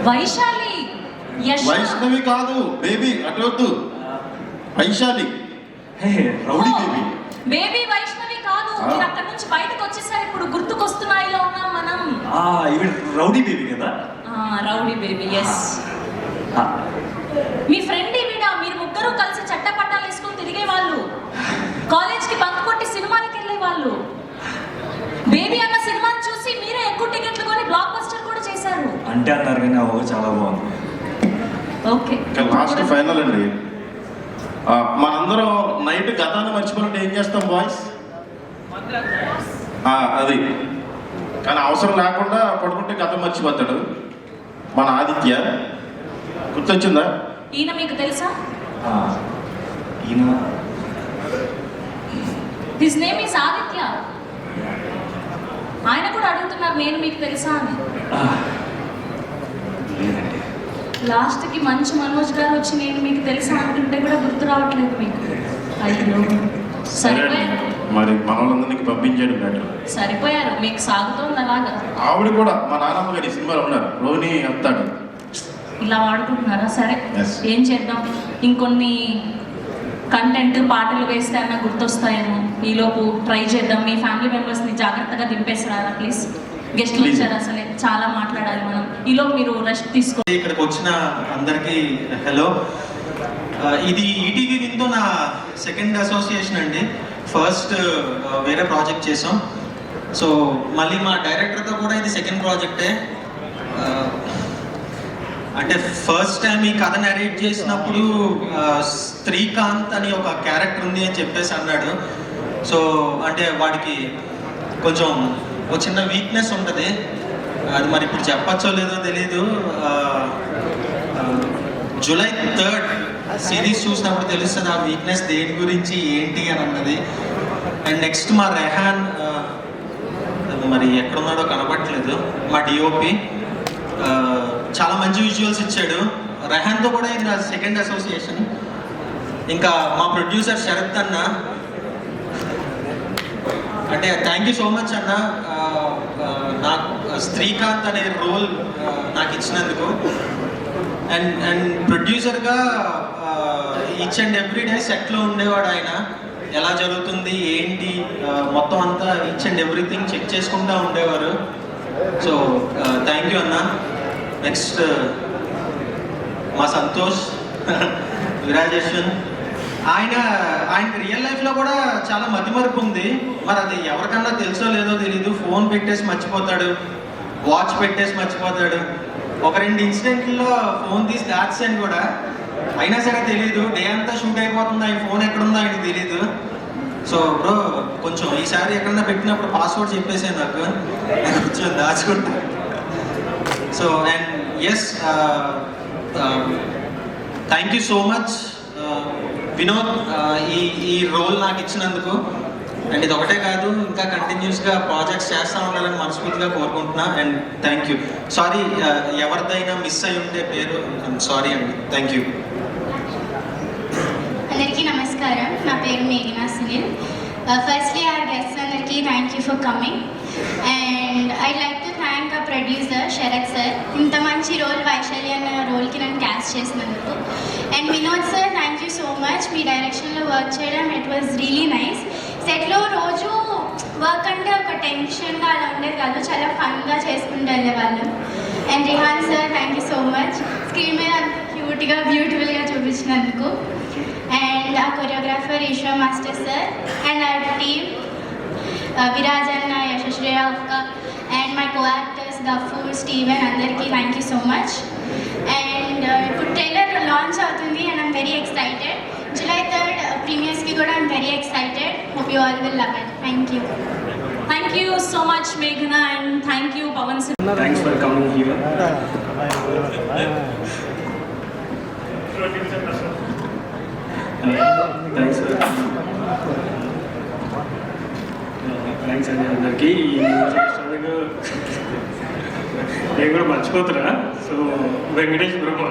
వైశాలి. వైష్ణవి కాదు బేబీ, అటొద్దు. వైశాలి. హే rowdy baby. Baby Vaishnavi కాదు. మీరు అక్కడ నుంచి బయటకు వచ్చేసారు. ఇప్పుడు గుర్తుకొస్తున్నాయిలో ఉన్నాం మనం. ఇవి రౌడీ బేబీ కదా. రౌడీ బేబీ, ఎస్. మీ ఫ్రెండ్ ఈవిడ. మీరు ముగ్గురు కలిసి చట్టపట్టాలు వేసుకొని తిరిగే వాళ్ళు, కాలేజ్ కి బంక్ కొట్టి సినిమాలకు వెళ్ళే వాళ్ళు. బేబీ అన్న సినిమాని చూసి మీరే ఎక్కువ టికెట్లు కొని బ్లాక్ బస్టర్ కూడా చేశారు. అంటే అన్నారు కానీ చాలా బాగుంది. ఓకే, లాస్ట్ ఫైనల్ అండి. మనందరం నైట్ గతాన్ని మర్చిపోవాలంటే ఏం చేస్తాం బాయ్స్? అది కానీ అవసరం లేకుండా పడుకుంటే గతం మర్చిపోతాడు. మన ఆదిత్య గుర్తొచ్చిందా? ఈయన మీకు తెలుసా? ఈయన హిస్ నేమ్ ఇస్ ఆదిత్య. ఆయన కూడా అడుగుతున్నారు నేను మీకు తెలుసా అని. లాస్ట్ కి మంచు మనోజ్ గారు వచ్చి నేను మీకు తెలుసా అంటుంటే కూడా గుర్తు రావట్లేదు మీకు. అయ్యో సరిపోయారు. మరి మనోళ్ళందరినీ పంపించాడు బెటర్. సరిపోయారు, మీకు సాగుతోంది అలాగా. ఆవిడ కూడా మా నాన్నమ్మ గారి సినిమాలో ఉన్నారు, రోహిణి అంతాడు. ఇలా వాడుకుంటున్నారా? సరే, ఏం చేద్దాం. ఇంకొన్ని కంటెంట్ పాటలు వేస్తే అన్న గుర్తొస్తాయేమో. ఈలోపు ట్రై చేద్దాం. మీ ఫ్యామిలీ మెంబర్స్ని జాగ్రత్తగా దింపేసారా ప్లీజ్. గెస్ట్లు వచ్చారు, అసలే చాలా మాట్లాడాలి మనం. ఈలోపు మీరు రెస్ట్ తీసుకో. ఇక్కడికి వచ్చిన అందరికీ హలో. ఇది ఈటీవీ విన్తో నా సెకండ్ అసోసియేషన్ అండి. ఫస్ట్ వేరే ప్రాజెక్ట్ చేసాం. సో మళ్ళీ మా డైరెక్టర్తో కూడా ఇది సెకండ్ ప్రాజెక్టే. అంటే ఫస్ట్ టైం ఈ కథ నరేట్ చేసినప్పుడు శ్రీకాంత్ అని ఒక క్యారెక్టర్ ఉంది అని చెప్పేసి అన్నాడు. సో అంటే వాడికి కొంచెం ఒక చిన్న వీక్నెస్ ఉంటుంది. అది మరి ఇప్పుడు చెప్పచ్చో లేదో తెలీదు. జూలై 3rd సిరీస్ చూసినప్పుడు తెలుస్తుంది ఆ వీక్నెస్ దేని గురించి ఏంటి అని అన్నది. అండ్ నెక్స్ట్ మా రెహాన్ మరి ఎక్కడున్నాడో కనపట్లేదు, మా డిఓపి చాలా మంచి విజువల్స్ ఇచ్చాడు. రెహాన్తో కూడా ఇది నా సెకండ్ అసోసియేషన్. ఇంకా మా ప్రొడ్యూసర్ శరత్ అన్న, అంటే థ్యాంక్ యూ సో మచ్ అన్న, నాకు శ్రీకాంత్ అనే రోల్ నాకు ఇచ్చినందుకు. అండ్ ప్రొడ్యూసర్గా ఈచ్ అండ్ ఎవ్రీ డే సెట్లో ఉండేవాడు ఆయన. ఎలా జరుగుతుంది ఏంటి మొత్తం అంతా ఈచ్ అండ్ ఎవ్రీథింగ్ చెక్ చేసుకుంటూ ఉండేవారు. సో థ్యాంక్ యూ అన్న. నెక్స్ట్ మా సంతోష్ విరాజేషన్, ఆయన రియల్ లైఫ్లో కూడా చాలా మతిమరుపు ఉంది. మరి అది ఎవరికన్నా తెలుసో లేదో తెలీదు. ఫోన్ పెట్టేసి మర్చిపోతాడు, వాచ్ పెట్టేసి మర్చిపోతాడు. ఒక 2 ఇన్సిడెంట్లో ఫోన్ తీసి దాచాను కూడా, అయినా సరే తెలీదు. డే అంతా షూట్ అయిపోతుంది, ఆయన ఫోన్ ఎక్కడుందో ఆయనకు తెలీదు. సో బ్రో కొంచెం ఈసారి ఎక్కడన్నా పెట్టినప్పుడు పాస్వర్డ్ చెప్పేసాను నాకు, కొంచెం దాచుకుంటా. So and yes, thank you so much Vinod ఈ రోల్ నాకు ఇచ్చినందుకు. అండ్ ఇది ఒకటే కాదు, ఇంకా కంటిన్యూస్గా ప్రాజెక్ట్స్ చేస్తూ ఉండాలని మనస్ఫూర్తిగా కోరుకుంటున్నా. And thank you. సారీ ఎవరిదైనా మిస్ అయి ఉంటే పేరు, సారీ అండి. Thank you. అందరికీ నమస్కారం. నా పేరు మేఘనా సునీల్. ఫస్ట్లీ ఆర్ గెస్ట్స్ అందరికీ thank you for coming. And I'd like to thank a producer Sharath sir, ఇంత మంచి రోల్ వైశాలి అన్న రోల్కి నన్ను క్యాస్ట్ చేసినందుకు. And Vinod sir thank you so much. మీ డైరెక్షన్లో వర్క్ చేయడం ఇట్ వాజ్ రియలీ నైస్. సెట్లో రోజు వర్క్ అంటే ఒక టెన్షన్గా అలా ఉండేది కాదు, చాలా ఫన్గా చేసుకుంటూ వెళ్ళేవాళ్ళం. And Rehan sir thank you so much. Screen మీద అంత క్యూట్గా బ్యూటిఫుల్గా చూపించినందుకు. అండ్ ఆ choreographer Eshwar master sir and our team, Viraj అన్న, యశశ్రీ అక్క and my co actors Gafoor, Steven, అందరికీ thank you so much. And ఇప్పుడు ట్రైలర్ లాంచ్ అవుతుంది and I'm very excited. July 3rd ప్రీమియర్స్కి కూడా I'm very excited. Hope you all will love it. Thank you. Thank you so much Meghna and thank you Pawan sir. Thanks for coming here. Thanks అండి అందరికీ. నేను కూడా మర్చిపోతున్నా. So Venkatesh Brahma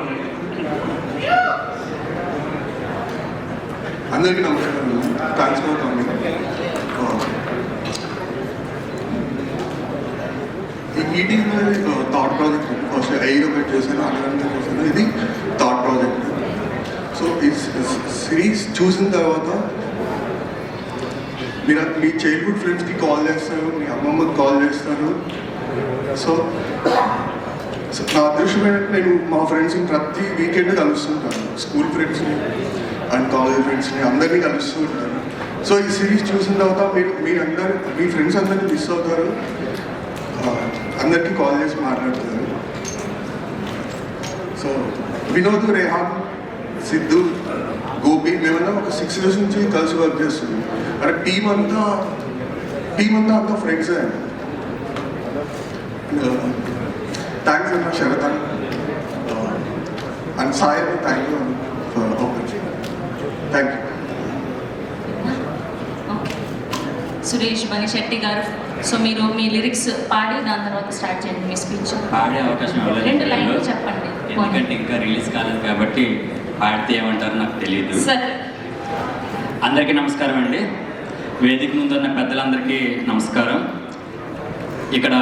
అందరికీ నమస్కారం. Thanks for coming. ఈ ETV thought project first year ఒకటి చేశాను, అలగంగా చేశాను. ఇది థాట్ ప్రాజెక్ట్. సో ఈ సిరీస్ చూసిన తర్వాత మీరు మీ చైల్డ్హుడ్ ఫ్రెండ్స్కి కాల్ చేస్తారు, మీ అమ్మమ్మకి కాల్ చేస్తారు. సో నా అదృష్టం ఏంటంటే నేను మా ఫ్రెండ్స్ని ప్రతి వీకెండ్ కలుస్తుంటాను, స్కూల్ ఫ్రెండ్స్ని అండ్ కాలేజ్ ఫ్రెండ్స్ని అందరినీ కలుస్తూ ఉంటాను. సో ఈ సిరీస్ చూసిన తర్వాత మీరందరూ మీ ఫ్రెండ్స్ అందరినీ మిస్ అవుతారు, అందరికీ కాల్ చేసి మాట్లాడుతారు. సో వినోద్, రేహాన్, సిద్ధు, గోపి మేమన్నా ఒక 6 years నుంచి కలిసి వర్క్ చేస్తున్నాం. అంటే టీం అంతా ఫ్రెండ్సే. థ్యాంక్స్ అన్న Sharath and Sai, thank you for opportunity. Thank you. Suresh Banisetti garu, so మీరు మీ లిరిక్స్ పాడి దాని తర్వాత స్టార్ట్ చేయండి మీ స్పీచ్. పాడే అవకాశం 2 లైన్లు చెప్పండి. ఎందుకంటే ఇంకా రిలీజ్ కాలేదు కాబట్టి పాడితే ఏమంటారో నాకు తెలియదు. సరే. అందరికీ నమస్కారం అండి. వేదిక ముందున్న పెద్దలందరికీ నమస్కారం. ఇక్కడ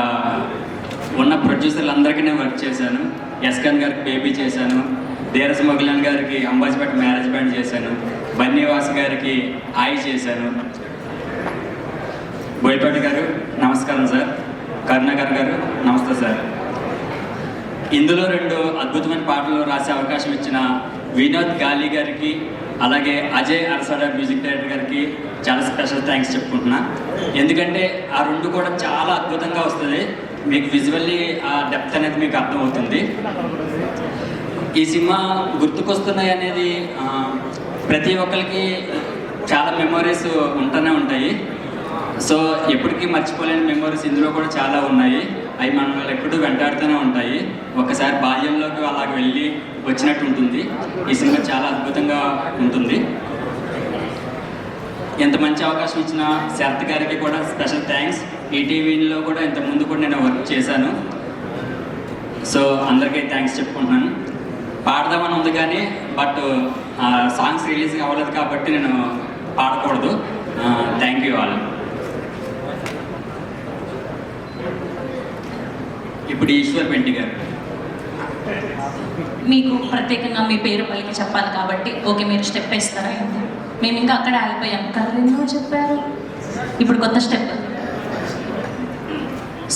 ఉన్న ప్రొడ్యూసర్లందరికీ నేను వర్క్ చేశాను. ఎస్కాన్ గారికి బేబీ చేశాను, ధీరజ్ మొగలన్ గారికి అంబాజీపేట మ్యారేజ్ బ్యాండ్ చేశాను, బన్నీవాస్ గారికి ఆయి చేశాను. బోయపాటి గారు నమస్కారం సార్. కరుణాకర్ గారు నమస్తే సార్. ఇందులో 2 అద్భుతమైన పాటలు రాసే అవకాశం ఇచ్చిన వినోద్ గాలి గారికి, అలాగే అజయ్ అరసాడ మ్యూజిక్ డైరెక్టర్ గారికి చాలా స్పెషల్ థ్యాంక్స్ చెప్పుకుంటున్నా. ఎందుకంటే ఆ 2 కూడా చాలా అద్భుతంగా వస్తుంది. మీకు విజువల్లీ ఆ డెప్త్ అనేది మీకు అర్థమవుతుంది. ఈ సినిమా గుర్తుకొస్తున్నాయి అనేది ప్రతి ఒక్కరికి చాలా మెమొరీస్ ఉంటూనే ఉంటాయి. సో ఎప్పటికీ మర్చిపోలేని మెమొరీస్ ఇందులో కూడా చాలా ఉన్నాయి. అవి మనల్ని ఎప్పుడూ వెంటాడుతూనే ఉంటాయి. ఒకసారి బాల్యంలోకి అలాగ వెళ్ళి వచ్చినట్టు ఉంటుంది. ఈ సినిమా చాలా అద్భుతంగా ఉంటుంది. ఎంత మంచి అవకాశం ఇచ్చిన శరత్ గారికి కూడా స్పెషల్ థ్యాంక్స్. ఈటీవీలో కూడా ఇంతకుముందు కూడా నేను వర్క్ చేశాను. సో అందరికీ థ్యాంక్స్ చెప్పుకుంటున్నాను. పాడదామని ఉంది కానీ బట్ సాంగ్స్ రిలీజ్ అవ్వలేదు కాబట్టి నేను పాడకూడదు. Thank you all. ఇప్పుడు ఈశ్వర్ పెంటి గారు. మీకు ప్రత్యేకంగా మీ పేరు పలికి చెప్పాలి కాబట్టి ఓకే, మీరు స్టెప్ వేస్తారా? మేము ఇంకా అక్కడ ఆగిపోయాం. కలరిందో చెప్పారు, ఇప్పుడు కొత్త స్టెప్.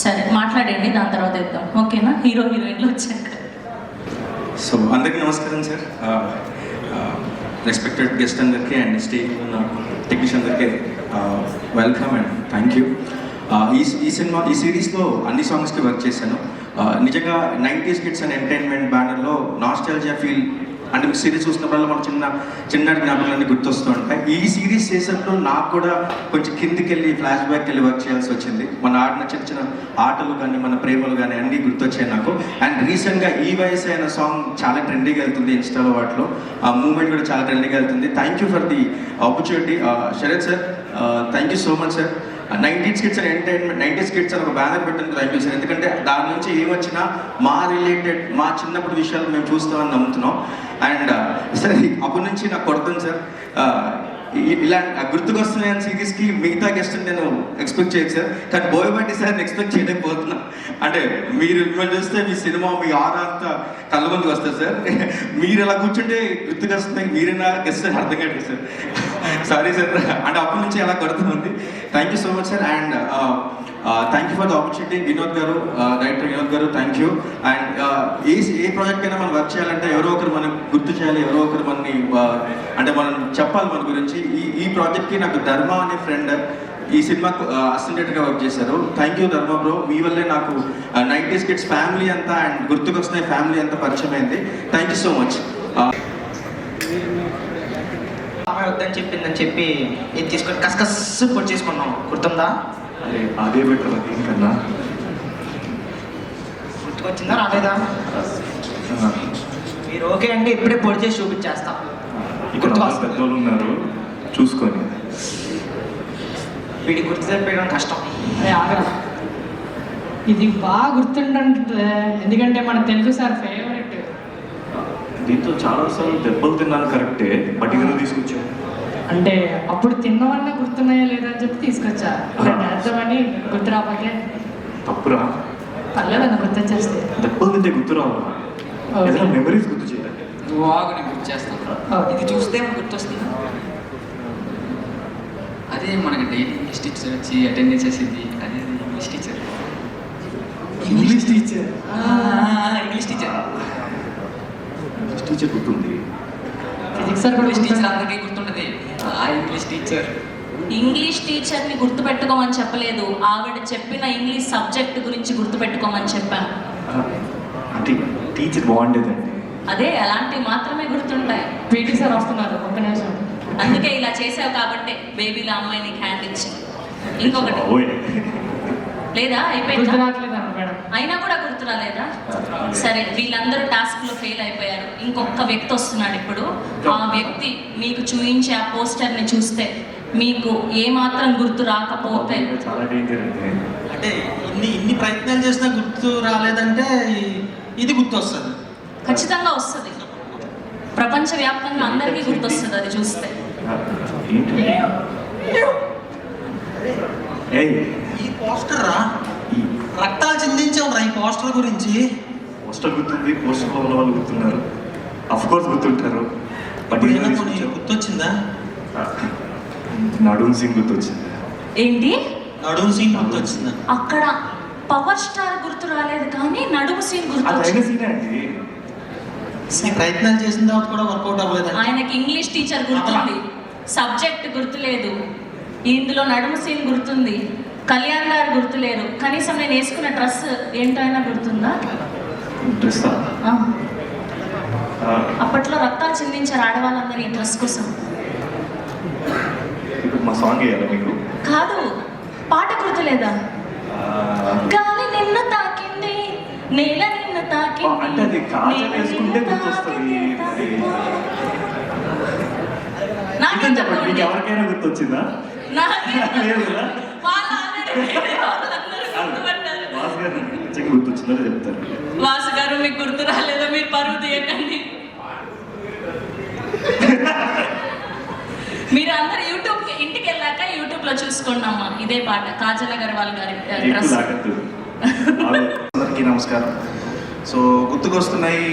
సరే మాట్లాడండి, దాని తర్వాత ఇద్దాం. ఓకేనా? హీరో హీరోయిన్లు వచ్చాక. సో అందరికీ నమస్కారం సార్. రెస్పెక్టెడ్ గెస్ట్ అందరికీ అండ్ స్టేజ్ ఉన్న టెక్నీషియన్ అందరికీ వెల్కమ్ అండ్ థ్యాంక్ యూ. ఈ సిరీస్లో అన్ని సాంగ్స్కి వర్క్ చేశాను. నిజంగా 90s కిడ్స్ అండ్ ఎంటర్టైన్మెంట్ బ్యానర్లో నాస్టాల్జియా ఫీల్ అంటే మీకు సిరీస్ చూసినప్పుడల్లా మన చిన్నటి జ్ఞాపకాలన్నీ గుర్తొస్తూ ఉంటాయి. ఈ సిరీస్ చేసినప్పుడు నాకు కూడా కొంచెం కిందికి వెళ్ళి ఫ్లాష్ బ్యాక్ వెళ్ళి వర్క్ చేయాల్సి వచ్చింది. మన ఆడిన చిన్న ఆటలు కానీ మన ప్రేమలు కానీ అన్నీ గుర్తొచ్చాయి నాకు. అండ్ రీసెంట్గా ఈ వయసు అయిన సాంగ్ చాలా ట్రెండింగ్గా వెళ్తుంది ఇన్స్టాలో, వాటిలో ఆ మూమెంట్ కూడా చాలా ట్రెండింగ్గా వెళ్తుంది. Thank you for the opportunity Sharath sir. Thank you so much sir. 90s kids and entertainment 90s kids అని ఒక బ్యానర్ పెట్టినందుకు థ్యాంక్ యూ సార్. ఎందుకంటే దాని నుంచి ఏమొచ్చినా మా రిలేటెడ్ మా చిన్నప్పుడు విషయాలు మేము చూస్తామని నమ్ముతున్నాం. అండ్ సార్ అప్పటి నుంచి నాకు కొడుతుంది సార్. ఇలా గుర్తుకొస్తున్నాయని సిరీస్కి మిగతా గెస్ట్ నేను ఎక్స్పెక్ట్ చేయను సార్, కానీ బోయపాటి సార్ని ఎక్స్పెక్ట్ చేయలేకపోతున్నా. అంటే మీరు మిమ్మల్ని చూస్తే మీ సినిమా మీ ఆరా అంతా కళ్ళ ముందుకు వస్తుంది సార్. మీరు ఇలా కూర్చుంటే గుర్తుకొస్తున్నాయి, మీరైనా గెస్ట్ అని అర్థం కాదు సార్. Sorry sir. అంటే అప్పటి నుంచి అలా కొడుతుంది. Thank you so much sir. And thank you for the opportunity Vinod గారు, డైరెక్టర్ వినోద్ గారు, thank you. And A project అయినా మనం వర్క్ చేయాలంటే ఎవరో ఒకరు మనం గుర్తు చేయాలి, ఎవరో ఒకరు మనని అంటే మనం చెప్పాలి మన గురించి. ఈ ప్రాజెక్ట్కి నాకు ధర్మ అనే ఫ్రెండ్ ఈ సినిమాకు అసిస్టెంట్గా వర్క్ చేశారు. థ్యాంక్ యూ ధర్మ బ్రో, మీ వల్లే నాకు 90s కిడ్స్ ఫ్యామిలీ అంతా అండ్ గుర్తుకొస్తున్నాయి ఫ్యామిలీ అంతా పరిచయం అయింది. Thank you so much. అమ్మాయి వద్దని చెప్పిందని చెప్పి ఇది తీసుకొని కసకస్ పొడి చేసుకున్నాం, గుర్తుందా? అదే బెటర్ అది కన్నా. గుర్తుకొచ్చిందా రాలేదా? మీరు ఓకే అంటే ఇప్పుడే పొడి చేసి చూపించేస్తాం. పెద్దోళ్ళు ఉన్నారు చూసుకొని. వీడి గుర్తు తెప్పేయడం కష్టం. అదే ఆగరా, ఇది బాగా గుర్తుండే ఎందుకంటే మన తెలుగు సార్ ఫేవరెట్. దీంతో చాలాసార్లు దెబ్బలు తిన్నాను కరెక్టే, బట్ ఇక్కడ తీసుకొచ్చాను. అంటే అప్పుడు తిన్నవన్నీ గుర్తున్నాయా లేదా అని చెప్పి తీసుకొచ్చా. అర్థమని గుర్తు రాకపోతే తప్పురా. పర్లేదన్న గుర్తొచ్చేస్తే దెబ్బలు తింటే గుర్తురావు, ఏదైనా మెమరీస్ గుర్తు చేయాలి. బాగా నేను గుర్తు చేస్తాను. ఇది చూస్తే మనకు గుర్తొస్తుంది. అదే మనకి డైలీ ఇంగ్లీష్ టీచర్ వచ్చి అటెండెన్స్ చేసేది, అదే English teacher. English teacher English teacher teacher గుర్తుంది. ఫిజిక్స్ సార్ కూడా ఇంగ్లీష్ టీచర్ అందరికీ గుర్తుంటది. ఆ ఇంగ్లీష్ టీచర్. ఇంగ్లీష్ టీచర్ని గుర్తుపెట్టుకోమని చెప్పలేదు, ఆవిడ చెప్పిన ఇంగ్లీష్ సబ్జెక్ట్ గురించి గుర్తుపెట్టుకోమని చెప్పాను. అంటే టీచర్ బాగుండేదండి. అదే అలాంటివి మాత్రమే గుర్తుంటాయి. పీటీ సార్ వస్తున్నారు, ఒక్క నిమిషం. అందుకే ఇలా చేసావు కాబట్టి బేబీల అమ్మాయి నీకు హ్యాండ్ ఇచ్చి. ఇంకొకటి ఓయ్. లేదా అయిపోయిందా? గుర్తు రావట్లేదన్న మేడం. అయినా కూడా గుర్తు రాలేదా? సరే, వీళ్ళందరూ టాస్క్ లో ఫెయిల్ అయిపోయారు. ఇంకొక వ్యక్తి వస్తున్నాడు ఇప్పుడు. ఆ వ్యక్తి మీకు చూపించే ఆ పోస్టర్ ని చూస్తే మీకు ఏ మాత్రం గుర్తు రాకపోతే చాలా డేంజర్ అండి. అంటే ఇన్ని ప్రయత్నాలు చేసినా గుర్తు రాలేదంటే ఇది గుర్తు వస్తుంది. ఖచ్చితంగా వస్తుంది. ప్రపంచవ్యాప్తంగా అందరికీ గుర్తొస్తుంది అది చూస్తే. ఏంటి? ఏయ్, ఈ పోస్టర్ రా, రక్తాలు చిందించాం రా ఈ పోస్టర్ గురించి. పోస్టర్ గుర్తుంది, పోస్టర్ ఉన్న వాళ్ళు గుర్తున్నారు. అఫ్ కోర్స్ గుర్తుంటారు. బట్ గుర్తొచ్చిందా? నడుం సింగ్ గుర్తొచ్చింది. ఏంటి? నడుం సీన్ గుర్తొచ్చిందా? అక్కడ పవర్ స్టార్ గుర్తు రాలేదు కానీ నడుము సీన్ అది గుర్తు అయిన సీనే అండి. ఈ ప్రయత్నాలు చేసిన తర్వాత కూడా వర్కౌట్ అవ్వలేదు. ఆయనకి ఇంగ్లీష్ టీచర్ గుర్తుంది, సబ్జెక్ట్ గుర్తులేదు, ఇందులో నడుము సీన్ గుర్తుంది, కళ్యాణ్ గారు గుర్తులేరు. కనీసం నేను వేసుకున్న డ్రెస్ ఏంటో అయినా గుర్తుందా? డ్రెస్సా? ఆ. అప్పట్లో రక్తాలు చిందించారు ఆడవాళ్ళందరూ ఈ డ్రెస్ కోసం. ఇప్పుడు మా సాంగ్ వేయాలా మీకు? కాదు, పాట గుర్తులేదా? గాలి నిన్ను తాకింది, నేల నిన్ను తాకింది, అంటే అది కాజల్ వేసుకుంటే గుర్తొస్తుంది. నాకేం చెప్పండి, మీకు ఎవరికైనా గుర్తొచ్చిందా? లేదు కదా? వాసు గారు నిజంగా గుర్తొచ్చిందో చెప్తారు. వాసు గారు మీకు గుర్తు రాలేదా? మీరు పరువు తీయకండి. మీరు అందరు యూట్యూబ్ ఇంటికి వెళ్ళాక యూట్యూబ్ లో చూసుకోండి అమ్మా. ఇదే పాట కాజల్ అగర్వాల్ గారి డ్రెస్. అందరికీ నమస్కారం. సో గుర్తుకొస్తున్నాయి,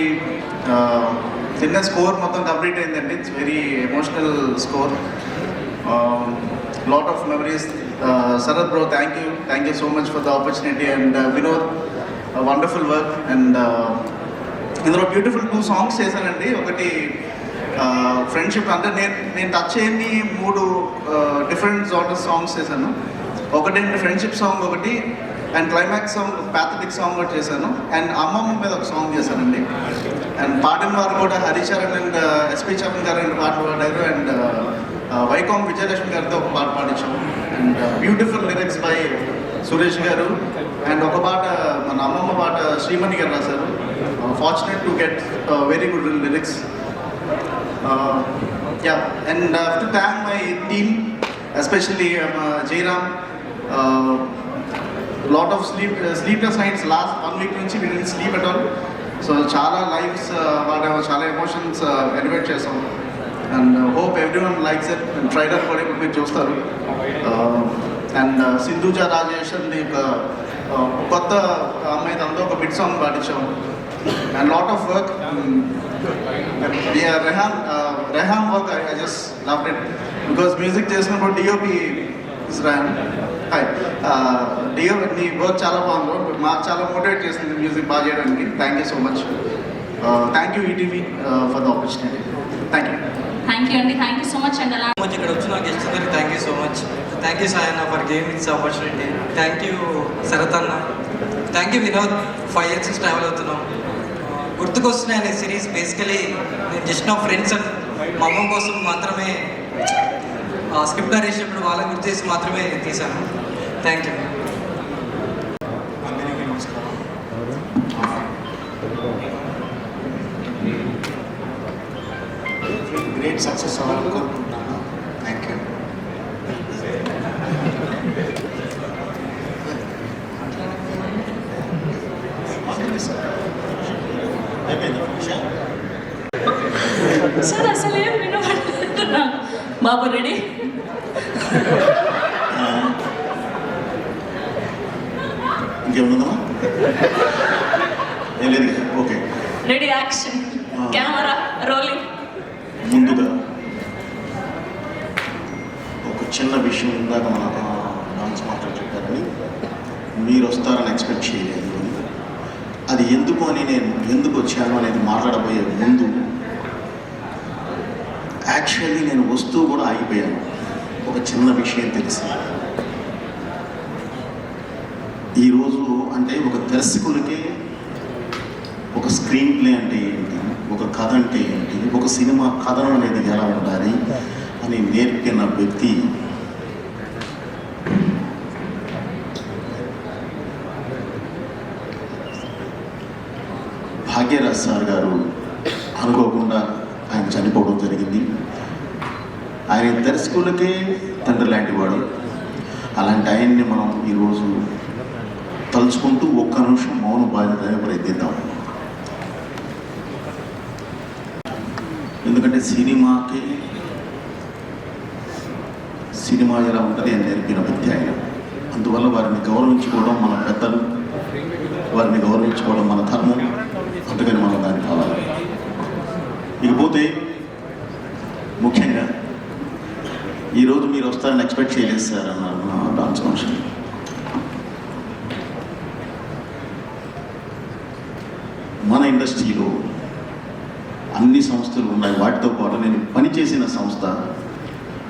చిన్న స్కోర్ మొత్తం కంప్లీట్ అయిందండి. It's very emotional score, lot of memories. Sharath bro, thank you so much for the opportunity. And Vinod, wonderful work. And ఇందులో బ్యూటిఫుల్ 2 సాంగ్స్ చేశానండి. ఒకటి ఫ్రెండ్షిప్, అంటే నేను టచ్ చేయని 3 డిఫరెంట్ జానర్ సాంగ్స్ చేశాను. ఒకటి ఫ్రెండ్షిప్ సాంగ్, ఒకటి and climax song, pathetic song కూడా చేశాను. అండ్ అమ్మమ్మ మీద ఒక సాంగ్ చేశానండి. అండ్ పాడిన వారు కూడా హరిచరణ్ అండ్ ఎస్పి చరణ్ గారు 2 పాటలు పాడారు. అండ్ వైకాం విజయలక్ష్మి గారితో ఒక పాట పాడించాము. And beautiful lyrics by Suresh గారు. అండ్ ఒక పాట మన అమ్మమ్మ పాట శ్రీమణి గారు రాశారు. Fortunate to get very good lyrics. And to thank my team, especially Jairam. Lot of sleepless nights. Last 1 week nunchi we didn't sleep at all. So chala lives, chala emotions elevate chesam. And hope everyone likes it. And trailer kuda ఇప్పుడు చూస్తారు. And Sindhuja Rajesh and కొత్త అమ్మాయి తనతో ఒక bit song పాడించాం. And lot of work. Yeah, Rehan work, I just loved it because music చేసినప్పుడు DOP is Rehan. Hi. DOP నీ work చాలా బాగుంది, మాకు చాలా మోటివేట్ చేసింది మ్యూజిక్ బాగా చేయడానికి. Thank you so much. Thank you ETV for the opportunity. Thank you. Thank you అండి, థ్యాంక్ యూ సో మచ్ అండి. అలా ఇక్కడ వచ్చిన గెస్ట్ అందరికి thank you so much. Thank you Sayanna for giving this opportunity. Thank you Sharath అన్న. Thank you Vinod. 5 years travel అవుతున్నాం. గుర్తుకొస్తున్నాయి అనే సిరీస్ బేసికలీ నేను జస్ట్ నా ఫ్రెండ్స్ అండ్ మా అమ్మ కోసం మాత్రమే స్క్రిప్ట్ రాసేటప్పుడు వాళ్ళని గుర్తు చేసి మాత్రమే తీశాను. Thank you. అందరికీ నమస్కారం. గ్రేట్ సక్సెస్ అవ్వాలని కోరుకుంటున్నాను. Thank you. సార్ అసలు ఏం వినబడుతున్నా. బాబు రెడీ? ఇంకేముందా? ఏం లేదు okay. Ready action camera rolling. ముందుగా ఒక చిన్న విషయం ఇందాక మన డాన్స్ మాస్టర్ చెప్పారని, మీరు వస్తారని ఎక్స్పెక్ట్ చేయలేదు. అది ఎందుకు అని నేను ఎందుకు వచ్చాను అనేది మాట్లాడబోయే ముందు యాక్చువల్లీ నేను వస్తూ కూడా ఆగిపోయాను. ఒక చిన్న విషయం తెలిసి ఈరోజు అంటే ఒక దర్శకులకే ఒక స్క్రీన్ ప్లే అంటే ఏంటి, ఒక కథ అంటే ఏంటి, ఒక సినిమా కథనం అనేది ఎలా ఉండాలి అని నేర్పిన వ్యక్తి భాగ్యరాజ్ సార్ గారు. అనుకోకుండా ఆయన చనిపోవడం జరిగింది. ఆయన దర్శకులకే తండ్రి లాంటి వాడు. అలాంటి ఆయన్ని మనం ఈరోజు తలుచుకుంటూ ఒక్క నిమిషం మౌన బాధ్యత ప్రయత్నిద్దాం. ఎందుకంటే సినిమా ఎలా ఉంటుంది అని నేర్పిన వ్యక్తి ఆయన. అందువల్ల వారిని గౌరవించుకోవడం మన పెద్దలు, వారిని గౌరవించుకోవడం మన ధర్మం. అందుకని మనం దాన్ని కావాలి. ఇకపోతే ముఖ్యంగా ఈరోజు మీరు వస్తారని ఎక్స్పెక్ట్ చేయలేదు సార్ అన్నారు నా డాన్స్ ఫంక్షన్. మన ఇండస్ట్రీలో అన్ని సంస్థలు ఉన్నాయి. వాటితో పాటు నేను పనిచేసిన సంస్థ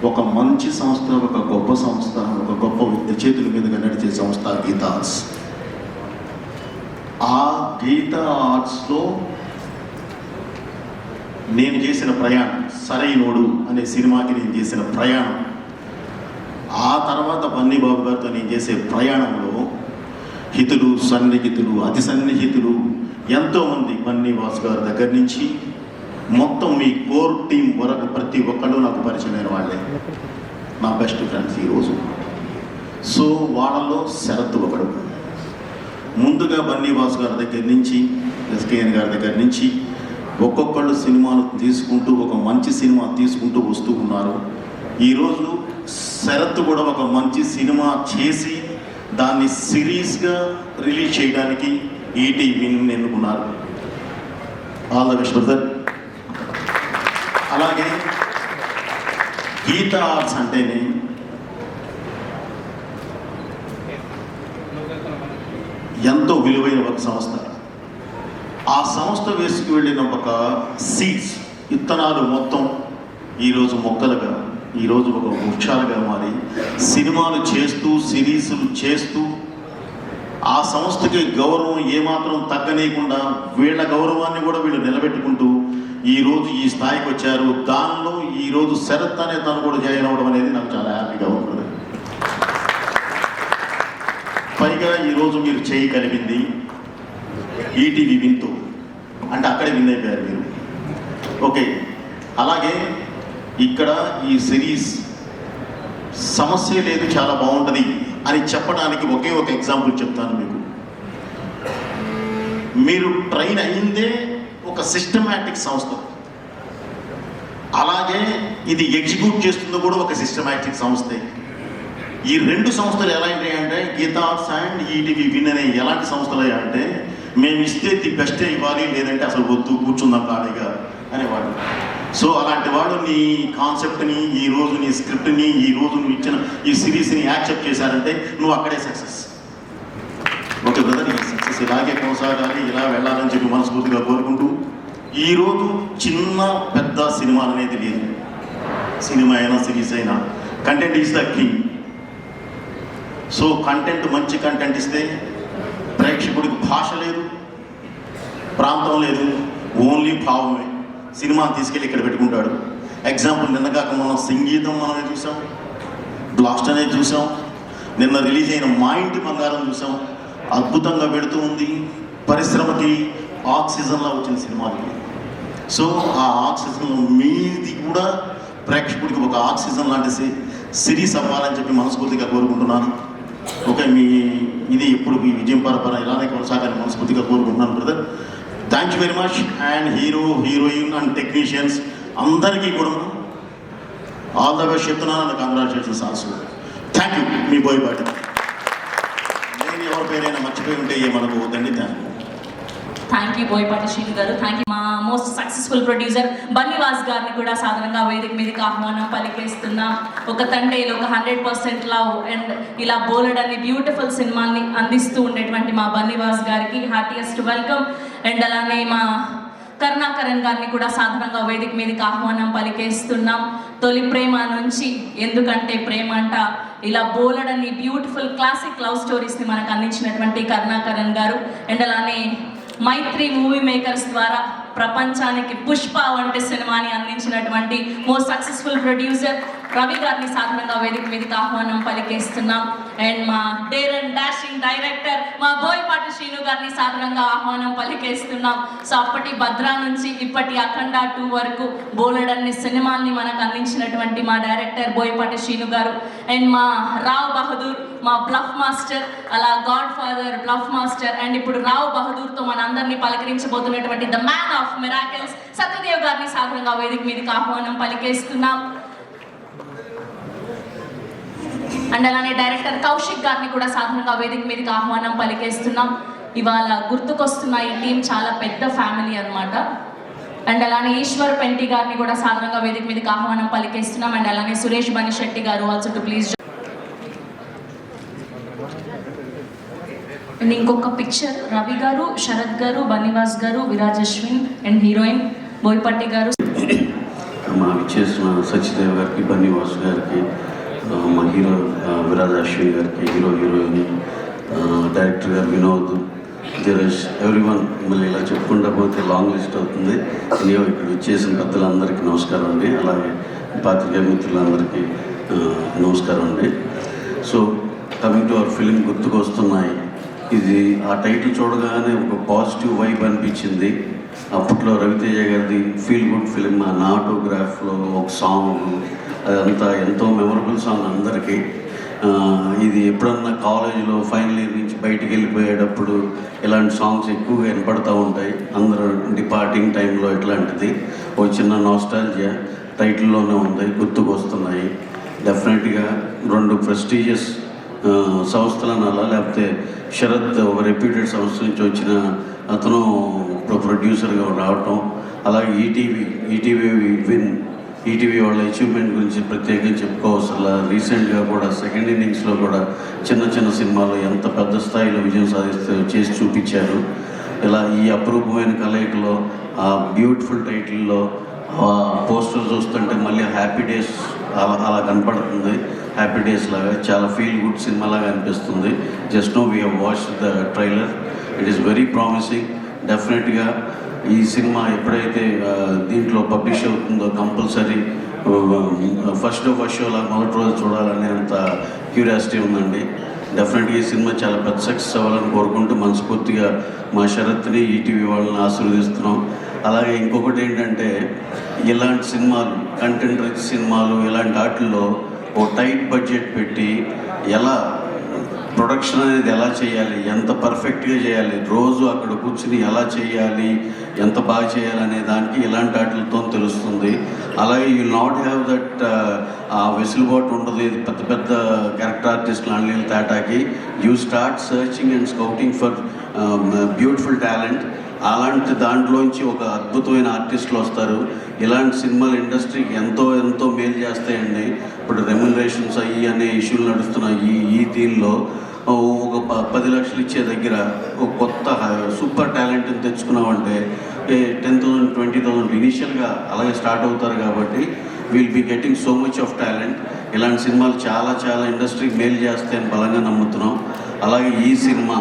ఒక మంచి సంస్థ, ఒక గొప్ప సంస్థ, ఒక గొప్ప వ్యక్తి చేతుల మీదుగా నడిచే సంస్థ గీతా ఆర్ట్స్. ఆ గీతా ఆర్ట్స్లో నేను చేసిన ప్రయాణం, సరైనోడు అనే సినిమాకి నేను చేసిన ప్రయాణం, ఆ తర్వాత బన్నీ బాబు గారితో నేను చేసే ప్రయాణంలో హితులు, సన్నిహితులు, అతి సన్నిహితులు ఎంతోమంది, బన్నీ వాసు గారి దగ్గర నుంచి మొత్తం మీ కోర్ టీం వరకు ప్రతి ఒక్కళ్ళు నాకు పరిచయమైన వాళ్ళే, నా బెస్ట్ ఫ్రెండ్స్ ఈరోజు. సో వాళ్ళలో శరత్ ఒకడు. ముందుగా బన్నీ వాసు గారి దగ్గర నుంచి, ఎస్కేఎన్ గారి దగ్గర నుంచి ఒక్కొక్కళ్ళు సినిమాలు తీసుకుంటూ ఒక మంచి సినిమా తీసుకుంటూ వస్తూ ఉన్నారు. ఈరోజు శరత్ కూడా ఒక మంచి సినిమా చేసి దాన్ని సిరీస్గా రిలీజ్ చేయడానికి ఈటీవీని ఎన్నుకున్నారు. All the best brother. అలాగే గీతా ఆర్ట్స్ అంటేనే ఎంతో విలువైన ఒక సంస్థ. ఆ సంస్థ వేసుకు వెళ్ళిన ఒక సీడ్స్, విత్తనాలు మొత్తం ఈరోజు మొక్కలుగా, ఈరోజు ఒక వృక్షాలుగా మారి సినిమాలు చేస్తూ, సిరీస్లు చేస్తూ, ఆ సంస్థకి గౌరవం ఏమాత్రం తగ్గనీయకుండా వీళ్ళ గౌరవాన్ని కూడా వీళ్ళు నిలబెట్టుకుంటూ ఈరోజు ఈ స్థాయికి వచ్చారు. దానిలో ఈరోజు శరత్ అనే తను కూడా జాయిన్ అవ్వడం అనేది నాకు చాలా హ్యాపీగా ఉంటుంది. పైగా ఈరోజు మీరు చేయగలిగింది ఈటీవీ విన్తో, అంటే అక్కడే విన్ అయిపోయారు మీరు. ఓకే, అలాగే ఇక్కడ ఈ సిరీస్ సమస్య లేదు, చాలా బాగుంటుంది అని చెప్పడానికి ఒకే ఒక ఎగ్జాంపుల్ చెప్తాను మీకు. మీరు ట్రైన్ అయ్యిందే ఒక సిస్టమాటిక్ సంస్థ, అలాగే ఇది ఎగ్జిక్యూట్ చేస్తుందో కూడా ఒక సిస్టమాటిక్ సంస్థే. ఈ రెండు సంస్థలు ఎలాంటి అంటే Geetha Arts and ETV Win అనే ఎలాంటి సంస్థలు అంటే మేము ఇస్తే ది బెస్టే ఇవ్వాలి, లేదంటే అసలు వద్దు కూర్చుందాం ఖాళీగా అనేవాడు. సో అలాంటి వాడు నీ కాన్సెప్ట్ని, ఈరోజు నీ స్క్రిప్ట్ని, ఈరోజు నువ్వు ఇచ్చిన ఈ సిరీస్ని యాక్సెప్ట్ చేశారంటే నువ్వు అక్కడే సక్సెస్. ఓకే బ్రదర్, ఈ సక్సెస్ ఇలాగే కొనసాగాలి, ఇలా వెళ్ళాలని చెప్పి మనస్ఫూర్తిగా కోరుకుంటూ, ఈరోజు చిన్న పెద్ద సినిమాలు అనేది లేదు. సినిమా అయినా సిరీస్ అయినా content is the king. So content, మంచి కంటెంట్ ఇస్తే ప్రేక్షకుడికి భాష లేదు, ప్రాంతం లేదు, ఓన్లీ భావమే. సినిమాని తీసుకెళ్ళి ఇక్కడ పెట్టుకుంటాడు. ఎగ్జాంపుల్ నిన్నగాక మనం సంగీతం మనమే చూసాం, బ్లాస్ట్ అనేది చూసాం, నిన్న రిలీజ్ అయిన మా ఇంటి బంగారం చూసాం. అద్భుతంగా పెడుతూ ఉంది, పరిశ్రమకి ఆక్సిజన్లా వచ్చిన సినిమాకి. సో ఆ ఆక్సిజన్ మీది కూడా ప్రేక్షకుడికి ఒక ఆక్సిజన్ లాంటి సిరీస్ అవ్వాలని చెప్పి మనస్ఫూర్తిగా కోరుకుంటున్నాను. ఓకే, మీ ఇది ఎప్పుడు మీ విజయం పరపర ఇలానే కొనసాగాలని మనస్ఫూర్తిగా కోరుకుంటున్నాను brother. Thank you very much. And hero, heroine and technicians అందరికీ కూడా ఆల్ ద బెస్ట్ చెప్తున్నాను. And congratulations also. Thank you. మీ బోయపాటి. నేను ఎవరి పేరైనా మర్చిపోయి మర్చిపోయి ఉంటే ఏమనుకోవద్దండి. థ్యాంక్ యూ బోయపాటి శ్రీను గారు. Thank you. మా మోస్ట్ సక్సెస్ఫుల్ ప్రొడ్యూసర్ బన్నీవాస్ గారిని కూడా సాధారణంగా వేదిక మీదకి ఆహ్వానం పలికేస్తున్నాం. ఒక తండ్రిలో ఒక 100% లవ్ అండ్ ఇలా బోలెడన్ని బ్యూటిఫుల్ సినిమాల్ని అందిస్తూ ఉండేటువంటి మా బన్నీవాస్ గారికి హార్టియెస్ట్ వెల్కమ్. అండ్ అలానే మా కరుణాకరణ్ గారిని కూడా సాధారణంగా వేదిక మీదకి ఆహ్వానం పలికేస్తున్నాం. తొలి ప్రేమ నుంచి ఎందుకంటే ప్రేమ అంట ఇలా బోలెడన్ని బ్యూటిఫుల్ క్లాసిక్ లవ్ స్టోరీస్ని మనకు అందించినటువంటి కరుణాకరణ్ గారు. అండ్ అలానే మైత్రి మూవీ మేకర్స్ ద్వారా ప్రపంచానికి పుష్ప వంటి సినిమాని అందించినటువంటి మోస్ట్ సక్సెస్ఫుల్ ప్రొడ్యూసర్ రవి గారిని సాధారణంగా వేదిక మీదకి ఆహ్వానం పలికేస్తున్నాం. అండ్ మా డేర్ అండ్ డాషింగ్ డైరెక్టర్ మా బోయపాటి శ్రీను గారిని సాధారణంగా ఆహ్వానం పలికేస్తున్నాం. సో అప్పటి భద్రా నుంచి ఇప్పటి అఖండ 2 వరకు బోలెడన్ని సినిమాల్ని మనకు అందించినటువంటి మా డైరెక్టర్ బోయపాటి శ్రీను గారు. అండ్ మా రావ్ బహదూర్ మా బ్లఫ్ మాస్టర్, అలా god father bluff master. And ఇప్పుడు రావ్ బహదూర్తో మనందరినీ పలకరించబోతున్నటువంటి the man of miracles Satyadev గారిని సాధారణంగా వేదిక మీదకి ఆహ్వానం పలికేస్తున్నాం. అండ్ అలానే డైరెక్టర్ కౌశిక్ గారిని కూడా సాధారణంగా వేదిక మీదకి ఆహ్వానం పలికేస్తున్నాం. ఇవాళ గుర్తుకొస్తున్న ఈ టీం చాలా పెద్ద ఫ్యామిలీ అన్నమాట. అండ్ అలానే ఈశ్వర్ పెంటి గారిని కూడా సాధారణంగా వేదిక మీదకి ఆహ్వానం పలికేస్తున్నాం. అండ్ అలానే సురేష్ బనిశెట్టి గారు ఆల్సో టు ప్లీజ్. అండ్ ఇంకొక పిక్చర్ రవి గారు, శరత్ గారు, బన్నీవాస్ గారు, విరాజ్ అశ్విన్ అండ్ హీరోయిన్ బోయపాటి గారు. మా విచ్చేసిన సత్యదేవ్ గారికి, బన్నీవాస్ గారికి, మా హీరో విరాజ్ అశ్విన్ గారికి, హీరోయిన్ డైరెక్టర్ గారు వినోద్, ధీరజ్, ఎవ్రీవన్. మళ్ళీ ఇలా చెప్పుకుంటా పోతే లాంగ్ లిస్ట్ అవుతుంది. నేను ఇక్కడ వచ్చేసిన పెద్దలందరికీ నమస్కారం అండి. అలాగే పాత్రికేయ మిత్రులందరికీ నమస్కారం అండి. So coming to our film గుర్తుకొస్తున్నాయి. ఇది ఆ టైటిల్ చూడగానే ఒక పాజిటివ్ వైబ్ అనిపించింది. అప్పట్లో రవితేజ గారిది ఫీల్ గుడ్ ఫిలిం, నా ఆటోగ్రాఫ్లో ఒక సాంగ్, అదంతా ఎంతో మెమరబుల్ సాంగ్ అందరికీ. ఇది ఎప్పుడన్నా కాలేజీలో ఫైనల్ ఇయర్ నుంచి బయటికి వెళ్ళిపోయేటప్పుడు ఇలాంటి సాంగ్స్ ఎక్కువగా వినపడుతూ ఉంటాయి. అందరూ డిపార్టింగ్ టైంలో ఇట్లాంటిది ఒక చిన్న నాస్టాల్జియా టైటిల్లోనే ఉంది. గుర్తుకొస్తున్నాయి. డెఫినెట్గా 2 ప్రెస్టీజియస్ సంస్థలను అలా, లేకపోతే శరత్ ఒక రెప్యూటెడ్ సంస్థ నుంచి వచ్చిన అతను ప్రొడ్యూసర్గా రావటం, అలాగే ఈటీవీ వాళ్ళ అచీవ్మెంట్ గురించి ప్రత్యేకంగా చెప్పుకోవసలా. రీసెంట్గా కూడా సెకండ్ ఇన్నింగ్స్లో కూడా చిన్న సినిమాలు ఎంత పెద్ద స్థాయిలో విజయం చేసి చూపించారు. ఇలా ఈ అపురూపమైన కలయికలో ఆ బ్యూటిఫుల్ టైటిల్లో పోస్టర్ చూస్తుంటే మళ్ళీ హ్యాపీ డేస్ అలా కనపడుతుంది. హ్యాపీ డేస్ లాగా చాలా ఫీల్ గుడ్ సినిమా లాగా అనిపిస్తుంది. Just no we have watched the trailer. It is very promising. డెఫినెట్గా ఈ సినిమా ఎప్పుడైతే దీంట్లో పబ్లిష్ అవుతుందో కంపల్సరీ ఫస్ట్ షో లాగా మొదటి రోజు చూడాలనే అంత క్యూరియాసిటీ ఉందండి. డెఫినెట్గా ఈ సినిమా చాలా పెద్ద సక్సెస్ అవ్వాలని కోరుకుంటూ మనస్ఫూర్తిగా మా శరత్ని, ఈటీవీ వాళ్ళని ఆశీర్వదిస్తున్నాం. అలాగే ఇంకొకటి ఏంటంటే, ఇలాంటి సినిమాలు, కంటెంట్ రిచ్ సినిమాలు, ఇలాంటి వాటిల్లో ఓ టైట్ బడ్జెట్ పెట్టి ఎలా ప్రొడక్షన్ అనేది ఎలా చేయాలి, ఎంత పర్ఫెక్ట్గా చేయాలి, రోజు అక్కడ కూర్చుని ఎలా చేయాలి, ఎంత బాగా చేయాలనే దానికి ఇలాంటి వాటితో తెలుస్తుంది. అలాగే యూ నాట్ హ్యావ్ దట్ ఆ వెసులుబాటు ఉండదు. ఇది పెద్ద క్యారెక్టర్ ఆర్టిస్టులు అన్లీలు తేటాకి you start searching and scouting for beautiful talent. అలాంటి దాంట్లోంచి ఒక అద్భుతమైన ఆర్టిస్టులు వస్తారు. ఇలాంటి సినిమాలు ఇండస్ట్రీకి ఎంతో మేలు చేస్తాయండి. ఇప్పుడు రెమ్యునరేషన్స్ అయ్యి అనే ఇష్యూలు నడుస్తున్న ఈ దీనిలో ఒక 10 లక్షలు ఇచ్చే దగ్గర ఒక కొత్త సూపర్ టాలెంట్ని తెచ్చుకున్నామంటే 10,000 20,000 ఇనీషియల్గా అలాగే స్టార్ట్ అవుతారు. కాబట్టి will be getting so much of talent. ఇలాంటి సినిమాలు చాలా ఇండస్ట్రీకి మేలు చేస్తాయని బలంగా నమ్ముతున్నాం. అలాగే ఈ సినిమా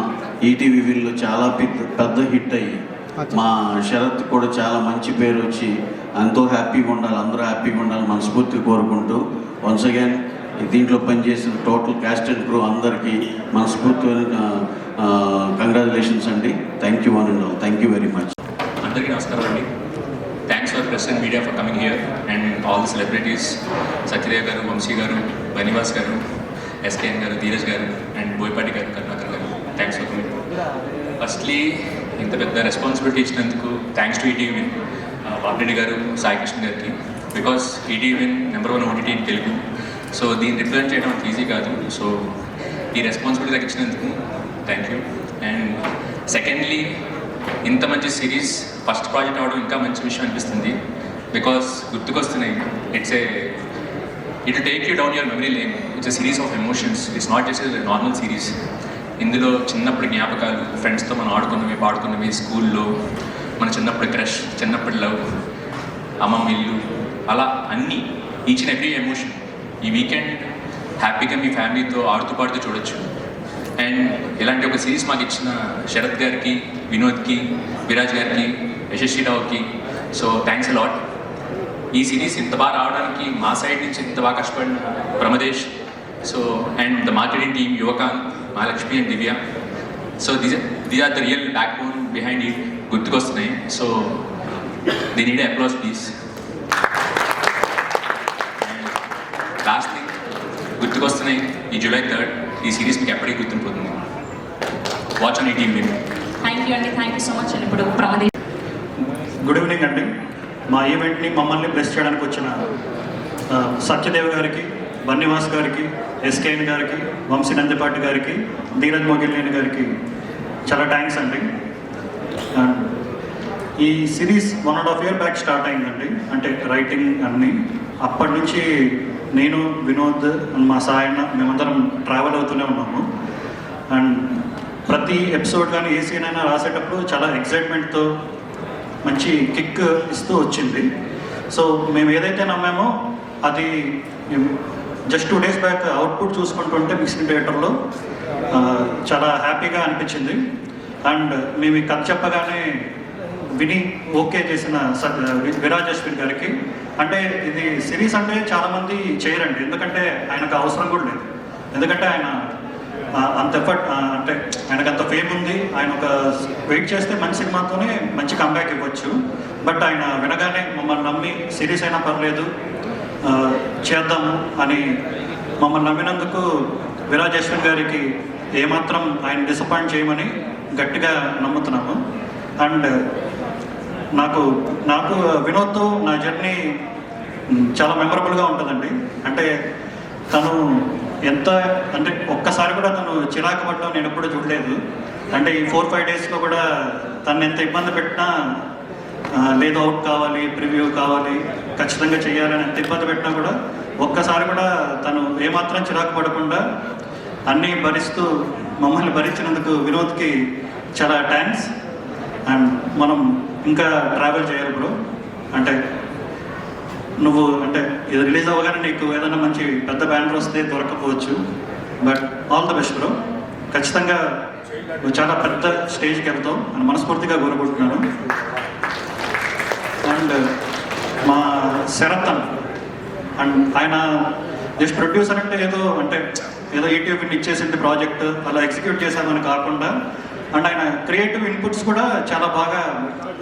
ఈటీవీ వీళ్ళు చాలా పెద్ద హిట్ అయ్యి మా శరత్ కూడా చాలా మంచి పేరు వచ్చి ఎంతో హ్యాపీగా ఉండాలి, అందరూ హ్యాపీగా ఉండాలి మనస్ఫూర్తిగా కోరుకుంటూ వన్స్ అగైన్ దీంట్లో పనిచేసిన టోటల్ క్యాస్ట్ అండ్ క్రూ అందరికీ మనస్ఫూర్తిగా కంగ్రాచులేషన్స్ అండి. Thank you one and all. Thank you very much. అందరికీ నమస్కారం అండి. Thanks for press and media for coming here and all the celebrities, Satyadev గారు, వంశీ గారు, బనివాస్ గారు, ఎస్కేఎన్ గారు, ధీరజ్ గారు అండ్ బోయపాటి గారు, కరుణాకర్ గారు. Thanks for coming. ఫస్ట్లీ ఇంత పెద్ద రెస్పాన్సిబిలిటీ ఇచ్చినందుకు thanks to ETV win, Babi Reddy గారు, సాయి కృష్ణ గారికి. Because ETV win #1 OTT in Telugu. So దీన్ని రిప్రజెంట్ చేయడం అంత ఈజీ కాదు. సో ఈ రెస్పాన్సిబిలిటీ నాకు ఇచ్చినందుకు థ్యాంక్ యూ. అండ్ సెకండ్లీ ఇంత మంచి సిరీస్ ఫస్ట్ ప్రాజెక్ట్ అవడం ఇంకా మంచి విషయం అనిపిస్తుంది. బికాస్ గుర్తుకొస్తున్నాయి, it take you down your memory lane. It's a series of emotions. It's not just a normal series. ఇందులో చిన్నప్పుడు జ్ఞాపకాలు, ఫ్రెండ్స్తో మనం ఆడుకున్నవి పాడుకున్నవి, స్కూల్లో మన చిన్నప్పుడు క్రష్, చిన్నప్పుడు లవ్, అమ్మమ్మ ఇల్లు, అలా అన్నీ ఈచ్ అండ్ ఎవ్రీ ఎమోషన్ ఈ వీకెండ్ హ్యాపీగా మీ ఫ్యామిలీతో ఆడుతూ పాడుతూ చూడొచ్చు. అండ్ ఇలాంటి ఒక సిరీస్ మాకు ఇచ్చిన శరత్ గారికి, వినోద్కి, విరాజ్ గారికి, యశస్వి రావుకి సో థ్యాంక్స్ అ లాట్. ఈ సిరీస్ ఇంత బాగా రావడానికి మా సైడ్ నుంచి ఇంత బాగా కష్టపడిన Pramadesh, so and the marketing team, Yuvakanth, Mahalakshmi and Divya. So these are the real backbone behind it. గుర్తుకొస్తున్నాయి. So they need applause please. Last thing, గుర్తుకొస్తున్నాయి ఈ July 3rd ఈ సిరీస్ మీకు ఎప్పటికీ గుర్తుండిపోతుంది. Watch on ETV. Thank you అండి, థ్యాంక్ యూ సో మచ్ అండి. ఇప్పుడు ప్రమదేశ్. గుడ్ ఈవినింగ్ అండి. మా ఈవెంట్ని మమ్మల్ని బ్లెస్ చేయడానికి వచ్చిన సత్యదేవ్ గారికి, బన్నివాస్ గారికి, ఎస్కేఎన్ గారికి, వంశీ నందిపాటి గారికి, ధీరజ్ మొగిలినేని గారికి చాలా థ్యాంక్స్ అండి. ఈ సిరీస్ 1.5 year బ్యాక్ స్టార్ట్ అయిందండి, అంటే రైటింగ్ అన్నీ. అప్పటి నుంచి నేను, వినోద్, మా సాయన్న మేమందరం ట్రావెల్ అవుతూనే ఉన్నాము. అండ్ ప్రతి ఎపిసోడ్ కానీ ఏ సీన్ అయినా రాసేటప్పుడు చాలా ఎక్సైట్మెంట్తో మంచి కిక్ ఇస్తూ వచ్చింది. సో మేము ఏదైతే నమ్మామో అది జస్ట్ 2 days బ్యాక్ అవుట్పుట్ చూసుకుంటుంటే మిక్సింగ్ థియేటర్లో చాలా హ్యాపీగా అనిపించింది. అండ్ మేము ఈ కథ చెప్పగానే విని ఓకే చేసిన విరాజ్ అశ్విన్ గారికి, అంటే ఇది సిరీస్ అంటే చాలామంది చేయరండి, ఎందుకంటే ఆయనకు అవసరం కూడా లేదు. ఎందుకంటే ఆయన అంత ఎఫర్ట్, అంటే ఆయనకు అంత ఫేమ్ ఉంది. ఆయన ఒక వెయిట్ చేస్తే మంచి సినిమాతోనే మంచి కంబ్యాక్ ఇవ్వచ్చు. బట్ ఆయన వినగానే మమ్మల్ని నమ్మి సిరీస్ అయినా పర్లేదు చేద్దాము అని మమ్మల్ని నమ్మినందుకు విరాజ్ అశ్విన్ గారికి ఏమాత్రం ఆయన డిసప్పాయింట్ చేయమని గట్టిగా నమ్ముతున్నాము. అండ్ నాకు వినోద్తో నా జర్నీ చాలా మెమరబుల్గా ఉంటుందండి. అంటే తను ఎంత, అంటే ఒక్కసారి కూడా తను చిరాకు పడడం నేను ఎప్పుడూ చూడలేదు. అంటే ఈ 4-5 daysలో కూడా తను ఎంత ఇబ్బంది పెట్టినా, లేదు అవుట్ కావాలి, ప్రివ్యూ కావాలి, ఖచ్చితంగా చేయాలని ఎంత ఇబ్బంది పెట్టినా కూడా ఒక్కసారి కూడా తను ఏమాత్రం చిరాకు పడకుండా అన్నీ భరిస్తూ మమ్మల్ని భరించినందుకు వినోద్కి చాలా థ్యాంక్స్. అండ్ మనం ఇంకా ట్రావెల్ చేయాలి బ్రో. అంటే నువ్వు అంటే ఇది రిలీజ్ అవ్వగానే నీకు ఏదైనా మంచి పెద్ద బ్యానర్ వస్తే దొరకపోవచ్చు, but all the best bro. ఖచ్చితంగా నువ్వు చాలా పెద్ద స్టేజ్కి వెళ్తావు అని మనస్ఫూర్తిగా కోరుకుంటున్నాను. అండ్ మా శరత్ అండ్ ఆయన జస్ట్ ప్రొడ్యూసర్ అంటే ఏదో ఈటీవీని ఇచ్చేసింది ప్రాజెక్ట్ అలా ఎగ్జిక్యూట్ చేశామని కాకుండా, అండ్ ఆయన క్రియేటివ్ ఇన్పుట్స్ కూడా చాలా బాగా,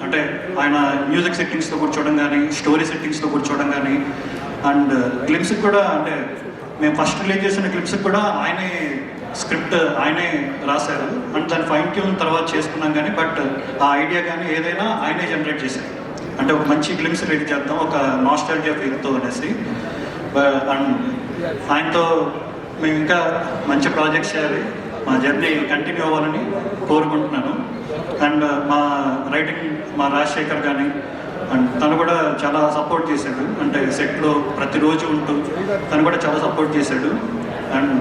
అంటే ఆయన మ్యూజిక్ సెట్టింగ్స్తో కూర్చోవడం కానీ, స్టోరీ సెట్టింగ్స్తో కూర్చోవడం కానీ, అండ్ క్లిప్స్కి కూడా, అంటే మేము ఫస్ట్ రిలీజ్ చేసిన క్లిప్స్కి కూడా ఆయనే స్క్రిప్ట్ ఆయనే రాశారు. అండ్ దాన్ని ఫైన్ ట్యూన్ తర్వాత చేసుకున్నాం కానీ, బట్ ఆ ఐడియా కానీ ఏదైనా ఆయనే జనరేట్ చేశారు. అంటే ఒక మంచి గ్లిమ్స్ రెడీ చేద్దాం ఒక నాస్టాల్జియా ఫీల్తో అనేసి. అండ్ ఆయనతో మేము ఇంకా మంచి ప్రాజెక్ట్స్ చేయాలి, మా జర్నీ కంటిన్యూ అవ్వాలని కోరుకుంటున్నాను. అండ్ మా రైటింగ్ మా రాజశేఖర్ కానీ, అండ్ తను కూడా చాలా సపోర్ట్ చేశాడు. అంటే సెట్లో ప్రతిరోజు ఉంటూ తను కూడా చాలా సపోర్ట్ చేశాడు. అండ్